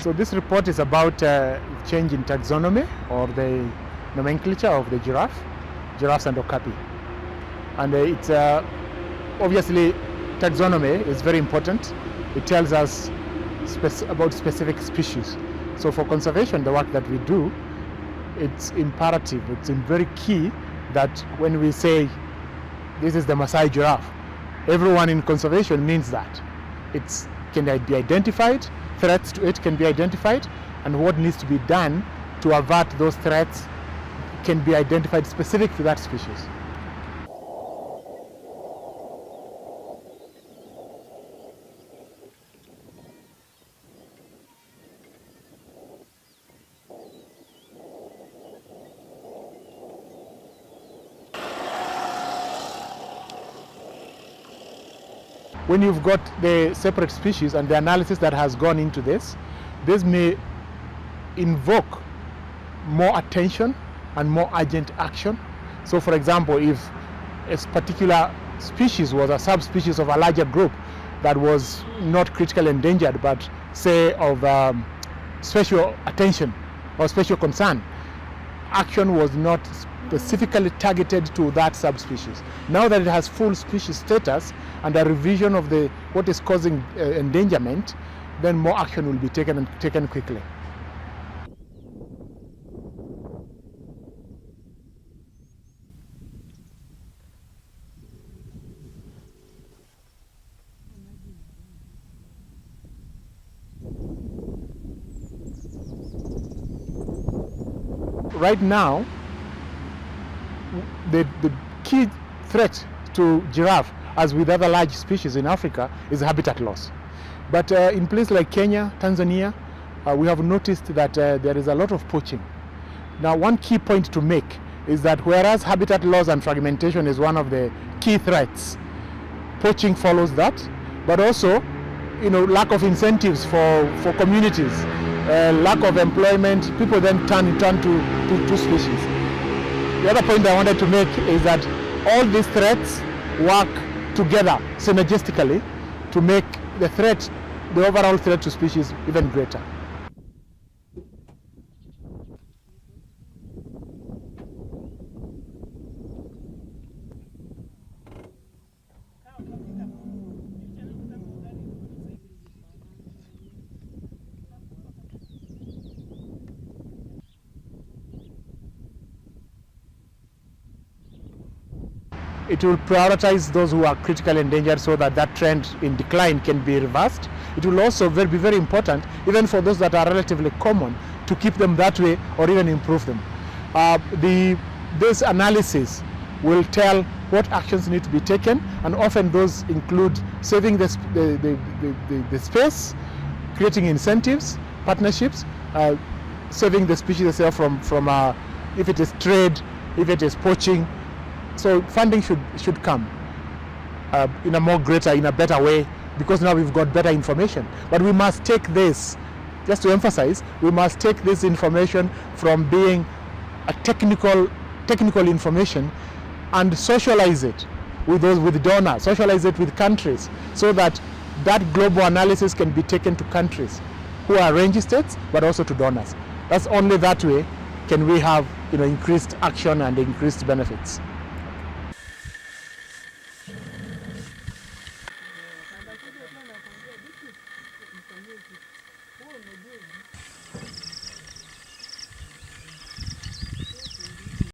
So this report is about change in taxonomy or the nomenclature of the giraffes and okapi. And it's obviously taxonomy is very important. It tells us about specific species. So for conservation, the work that we do, it's imperative, it's very key that when we say this is the Maasai giraffe, everyone in conservation means that. It can be identified, threats to it can be identified, and what needs to be done to avert those threats can be identified specific to that species. When you've got the separate species and the analysis that has gone into this may invoke more attention and more urgent action. So for example, if a particular species was a subspecies of a larger group that was not critically endangered, but say of special attention or special concern, action was not specifically targeted to that subspecies. Now that it has full species status and a revision of what is causing endangerment, then more action will be taken and taken quickly. Right now, the key threat to giraffe, as with other large species in Africa, is habitat loss. But in places like Kenya, Tanzania, we have noticed that there is a lot of poaching. Now, one key point to make is that whereas habitat loss and fragmentation is one of the key threats, poaching follows that, but also, lack of incentives for communities, lack of employment, people then turn to species. The other point I wanted to make is that all these threats work together synergistically to make the overall threat to species even greater. It will prioritize those who are critically endangered so that trend in decline can be reversed. It will also be very important, even for those that are relatively common, to keep them that way or even improve them. This analysis will tell what actions need to be taken, and often those include saving the space, creating incentives, partnerships, saving the species itself from if it is trade, if it is poaching. So funding should come in a better way, because now we've got better information. But we must take this, just to emphasize, we must take this information from being a technical information and socialize it with donors, socialize it with countries, so that global analysis can be taken to countries who are range states, but also to donors. That's only that way can we have increased action and increased benefits.